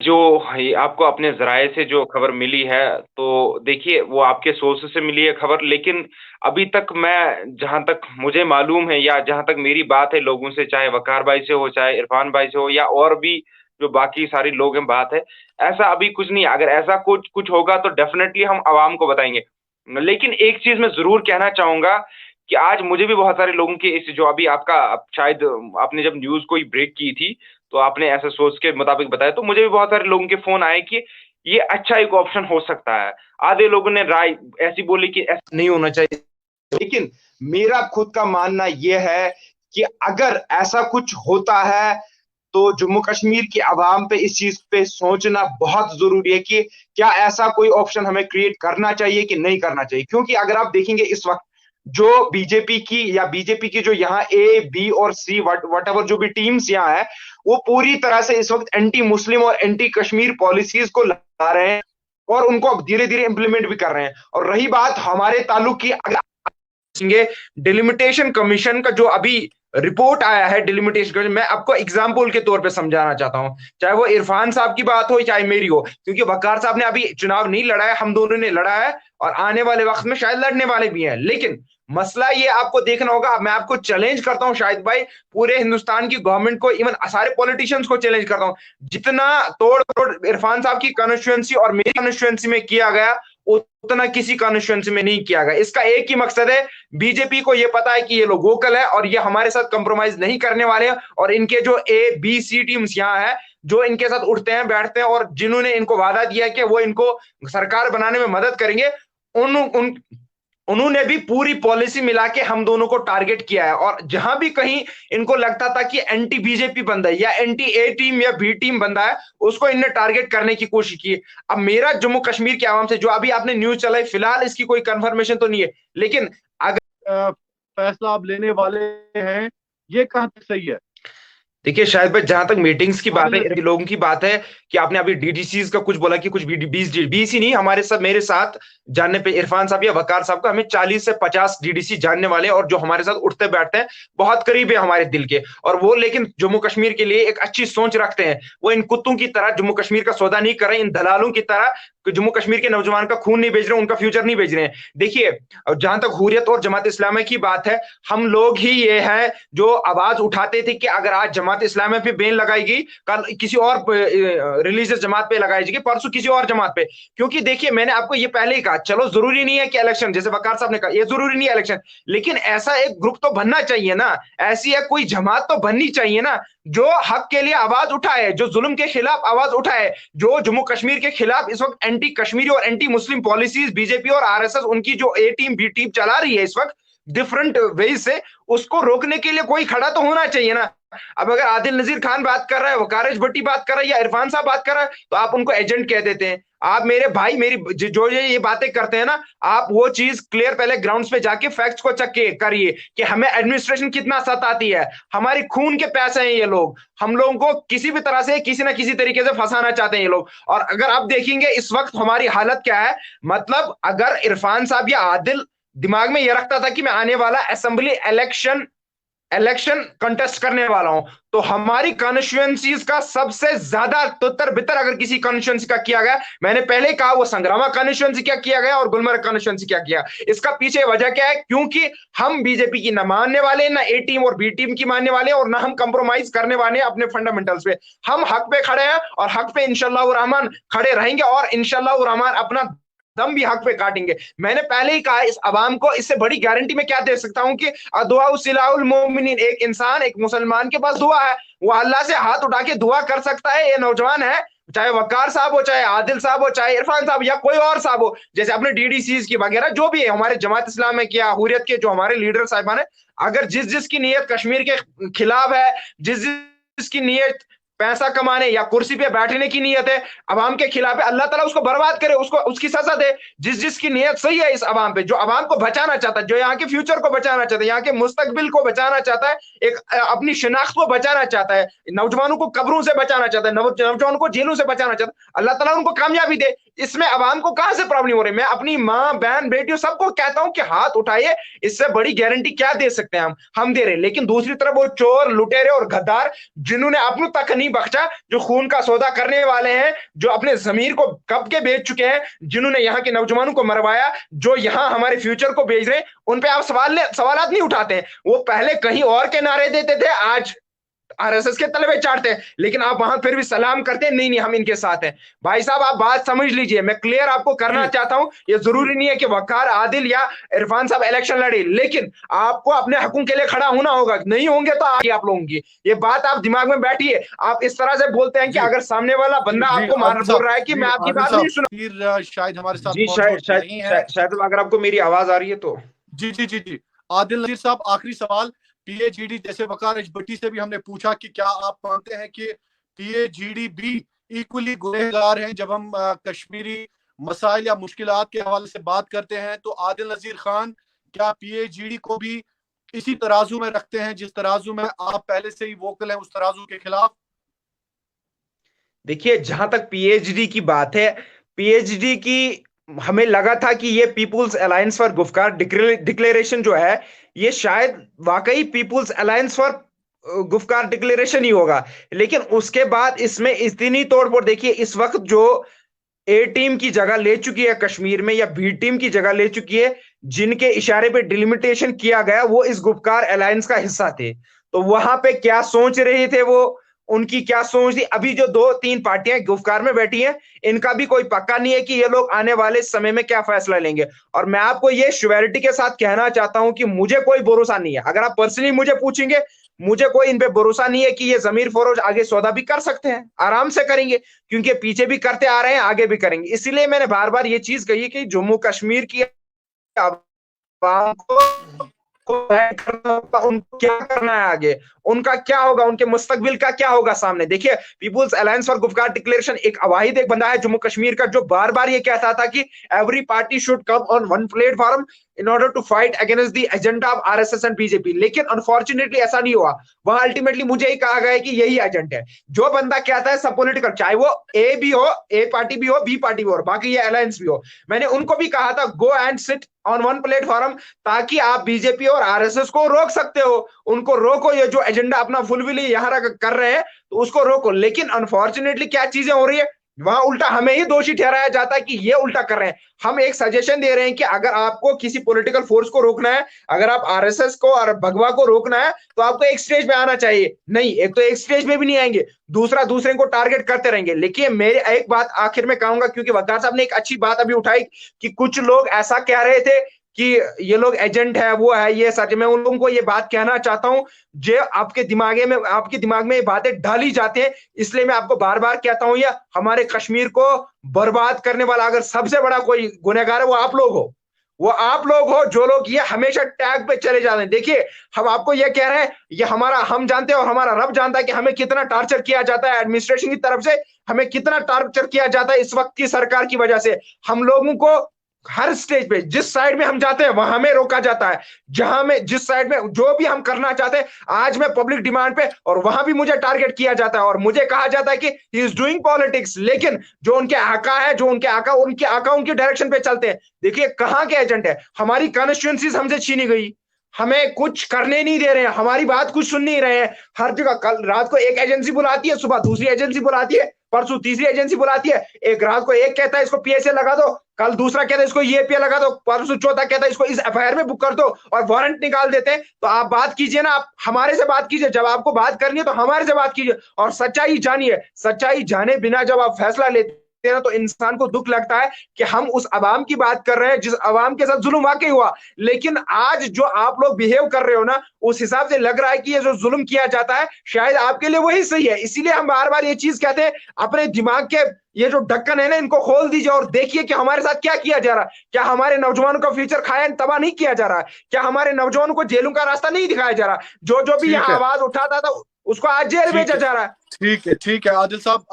जो ये आपको अपने ज़राए से जो खबर मिली है, तो देखिए वो आपके सोर्स से मिली है खबर, लेकिन अभी तक मैं जहाँ तक मुझे मालूम है या जहाँ तक मेरी बात है लोगों से, चाहे वक़ार भाई से हो, चाहे इरफ़ान भाई से हो या और भी जो बाकी सारे लोग हैं बात है, ऐसा अभी कुछ नहीं है। अगर ऐसा कुछ कुछ होगा तो डेफ़िनेटली हम आवाम को बताएँगे। लेकिन एक चीज़ मैं ज़रूर कहना चाहूँगा कि आज मुझे भी बहुत सारे लोगों के इस जो अभी आपका शायद आपने जब न्यूज़ कोई ब्रेक की थी, तो आपने ऐसा सोच के मुताबिक बताया, तो मुझे भी बहुत सारे लोगों के फ़ोन आए कि ये अच्छा एक ऑप्शन हो सकता है। आधे लोगों ने राय ऐसी बोली कि ऐसा नहीं होना चाहिए। लेकिन मेरा खुद का मानना ये है कि अगर ऐसा कुछ होता है, तो जम्मू कश्मीर की आवाम पे इस चीज़ पे सोचना बहुत ज़रूरी है कि क्या ऐसा कोई ऑप्शन हमें क्रिएट करना चाहिए कि नहीं करना चाहिए? क्योंकि अगर आप देखेंगे इस वक़्त जो बीजेपी की जो यहाँ ए, बी और सी व्हाटएवर जो भी टीम्स यहाँ है, वो पूरी तरह से इस वक़्त एंटी मुस्लिम और एंटी कश्मीर पॉलिसीज़ को ला रहे हैं और उनको अब धीरे-धीरे इम्प्लीमेंट भी कर रहे हैं। और रही बात हमारे ताल्लुक की, अगर डिलिमिटेशन कमीशन का जो अभी रिपोर्ट आया है डिलिमिटेशन कमीशन, मैं आपको एग्जाम्पल के तौर पे समझाना चाहता हूं, चाहे वो इरफान साहब की बात हो चाहे मेरी हो, क्योंकि वकार साहब ने अभी चुनाव नहीं लड़ा है, हम दोनों ने लड़ा है और आने वाले वक्त में शायद लड़ने वाले भी हैं। लेकिन मसला ये आपको देखना होगा, मैं आपको चैलेंज करता हूं शाहिद भाई, पूरे हिंदुस्तान की गवर्नमेंट को, इवन सारे पॉलिटिशियंस को चैलेंज करता हूं, जितना तोड़ तोड़ इरफान साहब की कॉन्स्टिट्यूंसी और मेरी कॉन्स्टिट्यूंसी में किया गया, उतना किसी कॉन्स्टिट्यूंसी में नहीं किया गया। इसका एक ही मकसद है, बीजेपी को ये पता है कि ये लोग वोकल है और ये हमारे साथ कंप्रोमाइज नहीं करने वाले हैं, और इनके जो ए बी सी टीम्स यहाँ है, जो इनके साथ उठते हैं बैठते हैं और जिन्होंने इनको वादा दिया है कि वो इनको सरकार बनाने में मदद करेंगे, उन उन उन्होंने भी पूरी पॉलिसी मिला के हम दोनों को टारगेट किया है। और जहां भी कहीं इनको लगता था कि एंटी बीजेपी बंदा है या एंटी ए टीम या बी टीम बंदा है, उसको इनने टारगेट करने की कोशिश की। अब मेरा जम्मू कश्मीर के आवाम से जो अभी आपने न्यूज चलाई, फिलहाल इसकी कोई कंफर्मेशन तो नहीं है, लेकिन अ, फैसला आप लेने वाले हैं, ये कहाँ तक सही है? देखिए शायद भाई, जहां तक मीटिंग्स की बात आदिल है, नजर। लोगों की बात है कि आपने अभी डीडीसीज का कुछ बोला कि कुछ 20 बीस नहीं, हमारे साथ मेरे साथ जानने पे इरफान साहब या वकार साहब का, हमें 40 से 50 डीडीसी जानने वाले हैं और जो हमारे साथ उठते बैठते हैं, बहुत करीब है हमारे दिल के, और वो लेकिन जम्मू कश्मीर के लिए एक अच्छी सोच रखते हैं। वो इन कुत्तों की तरह जम्मू कश्मीर का सौदा नहीं कर रहे, इन दलालों की तरह जम्मू कश्मीर के नौजवान का खून नहीं बेच रहे, उनका फ्यूचर नहीं बेच रहे हैं। देखिए, जहां तक हुर्रियत और जमात इस्लामी की बात है, हम लोग ही ये हैं जो आवाज उठाते थे कि अगर आज जमात इस्लामी पे बैन लगाएगी, कल किसी और रिलीजियस जमात पे लगाई जाएगी, परसों किसी और जमात पे। क्योंकि देखिए, मैंने आपको ये पहले ही कहा, चलो जरूरी नहीं है कि इलेक्शन, जैसे वकार साहब ने कहा ये जरूरी नहीं है इलेक्शन, लेकिन ऐसा एक ग्रुप तो बनना चाहिए ना, ऐसी है कोई जमात तो बननी चाहिए ना, जो हक के लिए आवाज उठाए, जो जुल्म के खिलाफ आवाज उठाए, जो जम्मू कश्मीर के खिलाफ इस वक्त एंटी कश्मीरी और एंटी मुस्लिम पॉलिसीज बीजेपी और आरएसएस उनकी जो ए टीम बी टीम चला रही है इस वक्त डिफरेंट वेज से, उसको रोकने के लिए कोई खड़ा तो होना चाहिए ना। अब अगर आदिल नजीर खान बात कर रहा है, वकारिश भट्टी बात कर रहा है या इरफान साहब बात कर रहा है, तो आप उनको एजेंट कह देते हैं। आप मेरे भाई, मेरी जो ये बातें करते हैं ना, आप वो चीज क्लियर पहले ग्राउंड्स पे जाके फैक्ट्स को चेक करिए कि हमें एडमिनिस्ट्रेशन कितना सताती है। हमारी खून के पैसे हैं ये लोग, हम लोगों को किसी भी तरह से किसी ना किसी तरीके से फंसाना चाहते हैं ये लोग। और अगर आप देखेंगे इस वक्त हमारी हालत क्या है, मतलब अगर इरफान साहब या आदिल दिमाग में ये रखता था कि मैं आने वाला असेंबली इलेक्शन इलेक्शन कंटेस्ट करने वाला हूं, तो हमारी कॉन्स्टिट्यूएंसीज का सबसे ज्यादा तुतर बितर अगर किसी कॉन्स्टिट्यूएंसी का किया गया, मैंने पहले ही कहा, वो संग्रामा कॉन्स्टिट्यूएंसी क्या किया गया और गुलमर्ग कॉन्स्टिट्यूएंसी क्या किया। इसका पीछे वजह क्या है? क्योंकि हम बीजेपी की ना मानने वाले, ना ए टीम और बी टीम की मानने वाले, और ना हम कंप्रोमाइज करने वाले अपने फंडामेंटल्स पे। हम हक पे खड़े हैं और हक पे इंशाल्लाह रहमान खड़े रहेंगे, और इंशाल्लाह रहमान अपना दम भी हक पे काटेंगे। मैंने पहले ही कहा, इस अवाम को इससे बड़ी गारंटी मैं क्या दे सकता हूं कि दुआ सिलाउल मोमिनीन, एक इंसान, एक मुसलमान के पास दुआ है, वो अल्लाह से हाथ उठा के दुआ कर सकता है। ये नौजवान है, चाहे वकार साहब हो, चाहे आदिल साहब हो, चाहे इरफान साहब या कोई और साहब हो, जैसे अपने डीडीसीज की वगैरह जो भी है, हमारे जमात इस्लाम में किया, हुरियत के जो हमारे लीडर साहिबान है, अगर जिस जिसकी नीयत कश्मीर के खिलाफ है, जिस जिसकी नीयत पैसा कमाने या कुर्सी पे बैठने की नीयत है, अवाम के खिलाफ है, अल्लाह ताला उसको बर्बाद करे, उसको उसकी सजा दे। जिस जिसकी नीयत सही है इस अवाम पे, जो अवाम को बचाना चाहता है, जो यहाँ के फ्यूचर को बचाना चाहता है, यहाँ के मुस्तकबिल को बचाना चाहता है, एक अपनी शिनाख्त को बचाना चाहता है, नौजवानों को कब्रों से बचाना चाहता है, नौजवानों को जेलों से बचाना चाहता है, अल्लाह ताला उनको कामयाबी दे। इसमें अवाम को कहां से प्रॉब्लम हो रही है? मैं अपनी माँ बहन बेटियों सबको कहता हूं कि हाथ उठाइए, इससे बड़ी गारंटी क्या दे सकते हैं हम दे रहे हैं। लेकिन दूसरी तरफ वो चोर लुटेरे और गद्दार, जिन्होंने अपनों तक नहीं नहीं बख्शा, जो खून का सौदा करने वाले हैं, जो अपने जमीर को कब के बेच चुके हैं, जिन्होंने यहाँ के नौजवानों को मरवाया, जो यहाँ हमारे फ्यूचर को बेच रहे हैं, उन पे आप सवालात नहीं उठाते हैं। वो पहले कहीं और के नारे देते थे, आज आरएसएस के तलवे चाटते हैं, लेकिन आप वहां फिर भी सलाम करते हैं, नहीं नहीं हम इनके साथ हैं। भाई साहब आप बात समझ लीजिए, मैं क्लियर आपको करना चाहता हूं, ये जरूरी नहीं है कि वकार आदिल या इरफान साहब इलेक्शन लड़े, लेकिन आपको अपने हकों के लिए खड़ा होना होगा, नहीं होंगे तो आगे आप लोगों की ये बात आप दिमाग में बैठिए। आप इस तरह से बोलते हैं कि अगर सामने वाला बंदा आपको मार बोल रहा है कि मैं आपकी बात नहीं सुना, शायद हमारे साथ जी शायद अगर आपको मेरी आवाज आ रही है तो। जी जी जी जी आदिल नजीर साहब, आखिरी सवाल, पीएजीडी जैसे वकार एच-भट्टी से भी हमने पूछा कि क्या आप मानते हैं कि पीएजीडी भी इक्वली गुनहगार हैं? जब हम कश्मीरी मसाइल या मुश्किलात के हवाले से बात करते हैं तो आदिल नजीर खान क्या पीएजीडी को भी इसी तराजू में रखते हैं जिस तराजू में आप पहले से ही वोकल हैं उस तराजू के खिलाफ? देखिए जहां तक पीएचडी की बात है, पीएचडी की हमें लगा था कि ये people's alliance for Gupkar declaration जो है, ये शायद वाकई people's alliance for Gupkar declaration ही होगा, लेकिन उसके बाद इसमें इतनी तोड़फोड़, देखिए इस वक्त जो ए टीम की जगह ले चुकी है कश्मीर में, या बी टीम की जगह ले चुकी है, जिनके इशारे पे डिलिमिटेशन किया गया, वो इस गुफ्कार अलायंस का हिस्सा थे। तो वहां पे क्या सोच रहे थे वो, उनकी क्या सोच थी, अभी जो 2-3 पार्टियां गुफ्कार में बैठी हैं, इनका भी कोई पक्का नहीं है कि ये लोग आने वाले समय में क्या फैसला लेंगे। और मैं आपको ये श्योरिटी के साथ कहना चाहता हूं कि मुझे कोई भरोसा नहीं है, अगर आप पर्सनली मुझे पूछेंगे, मुझे कोई इन पे भरोसा नहीं है कि ये जमीर फरोज आगे सौदा भी कर सकते हैं, आराम से करेंगे, क्योंकि पीछे भी करते आ रहे हैं, आगे भी करेंगे। इसीलिए मैंने बार बार ये चीज कही कि जम्मू कश्मीर की आवाम को उनको क्या करना है आगे, उनका क्या होगा, उनके मुस्तकबिल का क्या होगा सामने। देखिए people's alliance for Gupkar declaration एक वाहिद एक बंदा है जम्मू कश्मीर का, जो बार बार ये कहता था कि every party should come on one platform in order to fight against the agenda of RSS and BJP, लेकिन अनफॉर्चुनेटली ऐसा नहीं हुआ। वहां अल्टीमेटली मुझे ही कहा गया कि यही एजेंडा है। जो बंदा कहता है सब पॉलिटिकल, चाहे वो ए भी हो, ए पार्टी भी हो, बी पार्टी भी हो, बाकी ये अलायंस भी हो, मैंने उनको भी कहा था go and sit on one platform, ताकि आप बीजेपी और आरएसएस को रोक सकते हो, उनको रोको, ये जो एजेंडा अपना फुलफिल यहाँ कर रहे हैं तो उसको रोको। लेकिन अनफॉर्चुनेटली क्या चीजें हो रही है, वहां उल्टा हमें ही दोषी ठहराया जाता है कि ये उल्टा कर रहे हैं। हम एक सजेशन दे रहे हैं कि अगर आपको किसी पॉलिटिकल फोर्स को रोकना है, अगर आप आरएसएस को और भगवा को रोकना है, तो आपको एक स्टेज पे आना चाहिए। नहीं, एक तो एक स्टेज पे भी नहीं आएंगे, दूसरा दूसरे को टारगेट करते रहेंगे। लेकिन मेरे एक बात आखिर में कहूंगा, क्योंकि वकार साहब ने एक अच्छी बात अभी उठाई कि कुछ लोग ऐसा कह रहे थे कि ये लोग एजेंट है, वो है, ये सच। मैं उन लोगों को ये बात कहना चाहता हूं, जो आपके दिमाग में ये बातें डाली जाती हैं, इसलिए मैं आपको बार बार कहता हूं, ये हमारे कश्मीर को बर्बाद करने वाला अगर सबसे बड़ा कोई गुनहगार है, वो आप लोग हो, वो आप लोग हो, जो लोग ये हमेशा टैग पे चले जा रहे हैं। देखिए हम आपको ये कह रहे हैं, ये हमारा, हम जानते हैं और हमारा रब जानता है कि हमें कितना टॉर्चर किया जाता है एडमिनिस्ट्रेशन की तरफ से, हमें कितना टॉर्चर किया जाता है इस वक्त की सरकार की वजह से। हम लोगों को हर स्टेज पे जिस साइड में हम जाते हैं वहां में रोका जाता है, जहां में जिस साइड में जो भी हम करना चाहते हैं, आज मैं पब्लिक डिमांड पे, और वहां भी मुझे टारगेट किया जाता है और मुझे कहा जाता है कि ही इज डूइंग पॉलिटिक्स। लेकिन जो उनके आका है, जो उनके आका उनकी डायरेक्शन पे चलते हैं। देखिए कहां के एजेंट है, हमारी कॉन्स्टिट्यूंसीज हमसे छीनी गई, हमें कुछ करने नहीं दे रहे हैं, हमारी बात कुछ सुन नहीं रहे हैं। हर जगह, कल रात को एक एजेंसी बुलाती है, सुबह दूसरी एजेंसी बुलाती है, परसों तीसरी एजेंसी बुलाती है। एक रात को एक कहता है इसको पीएसए लगा दो, कल दूसरा कहता है इसको ईएपीए लगा दो, परसों चौथा कहता है इसको इस एफआईआर में बुक कर दो, और वारंट निकाल देते हैं। तो आप बात कीजिए ना, आप हमारे से बात कीजिए, जब आपको बात करनी है तो हमारे से बात कीजिए और सच्चाई जानिए। सच्चाई जाने बिना जब आप फैसला लेते हैं ना, तो इंसान को दुख लगता है कि हम उस अवाम की बात कर रहे हैं जिस अवाम के साथ जुल्म वाकई हुआ। लेकिन आज जो आप लोग बिहेव कर रहे हो ना, उस हिसाब से लग रहा है कि ये जो जुल्म किया जाता है शायद आपके लिए वही सही है। इसीलिए हम बार बार ये चीज कहते हैं, अपने दिमाग के ये जो ढक्कन है ना, इनको खोल दीजिए और देखिए कि हमारे साथ क्या किया जा रहा है। क्या हमारे नौजवानों का फ्यूचर खाया तबाह नहीं किया जा रहा है? क्या हमारे नौजवानों को जेलों का रास्ता नहीं दिखाया जा रहा? जो जो भी यहाँ आवाज उठाता था उसको आज जेल भेजा जा रहा है। ठीक है आदिल साहब।